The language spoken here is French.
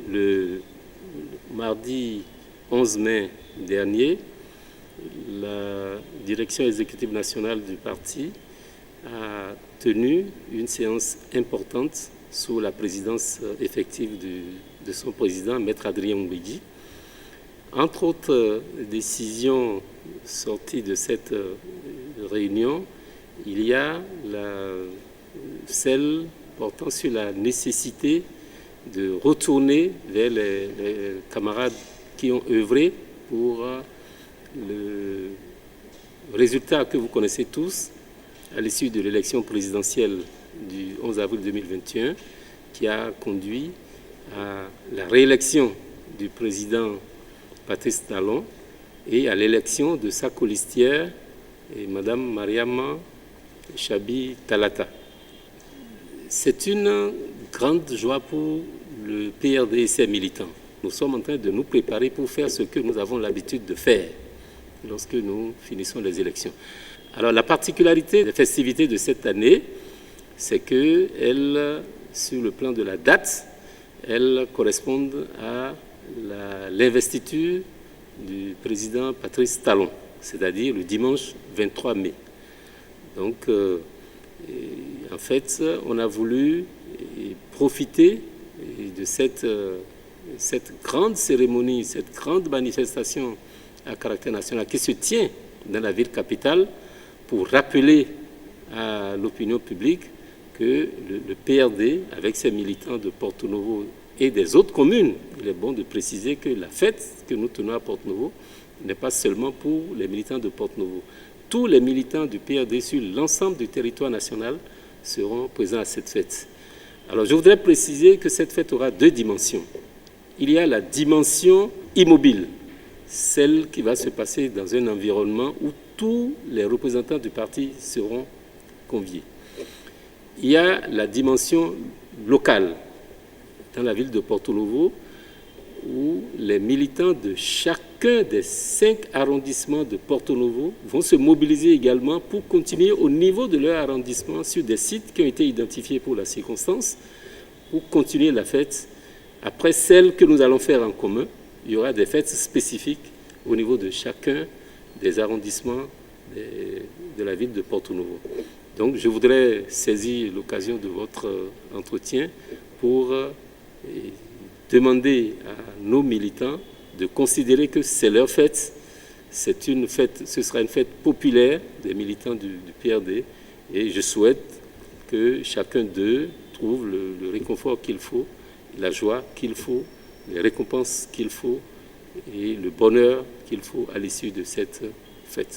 Le mardi 11 mai dernier, la direction exécutive nationale du parti a tenu une séance importante sous la présidence effective de son président, Maître Adrien Mbédji. Entre autres décisions sorties de cette réunion, il y a celle portant sur la nécessité de retourner vers les camarades qui ont œuvré pour le résultat que vous connaissez tous à l'issue de l'élection présidentielle du 11 avril 2021 qui a conduit à la réélection du président Patrice Talon et à l'élection de sa colistière, Madame Mariama Chabi Talata. C'est une grande joie pour le PRD et ses militants. Nous sommes en train de nous préparer pour faire ce que nous avons l'habitude de faire lorsque nous finissons les élections. Alors la particularité des festivités de cette année, c'est qu'elles, sur le plan de la date, elles correspondent à l'investiture du président Patrice Talon, c'est-à-dire le dimanche 23 mai. Donc, en fait, on a voulu profiter de cette grande cérémonie, cette grande manifestation à caractère national qui se tient dans la ville capitale pour rappeler à l'opinion publique que le PRD, avec ses militants de Porto Novo et des autres communes, il est bon de préciser que la fête que nous tenons à Porto Novo n'est pas seulement pour les militants de Porto Novo. Tous les militants du PRD sur l'ensemble du territoire national seront présents à cette fête. Alors je voudrais préciser que cette fête aura deux dimensions. Il y a la dimension immobile, celle qui va se passer dans un environnement où tous les représentants du parti seront conviés. Il y a la dimension locale, dans la ville de Porto Novo, où les militants de chacun des 5 arrondissements de Porto Novo vont se mobiliser également pour continuer au niveau de leur arrondissement sur des sites qui ont été identifiés pour la circonstance, pour continuer la fête. Après celle que nous allons faire en commun, il y aura des fêtes spécifiques au niveau de chacun des arrondissements de la ville de Porto Novo. Donc je voudrais saisir l'occasion de votre entretien pour demander à nos militants de considérer que c'est leur fête. C'est une fête, ce sera une fête populaire des militants du PRD et je souhaite que chacun d'eux trouve le réconfort qu'il faut, la joie qu'il faut, les récompenses qu'il faut et le bonheur qu'il faut à l'issue de cette fête.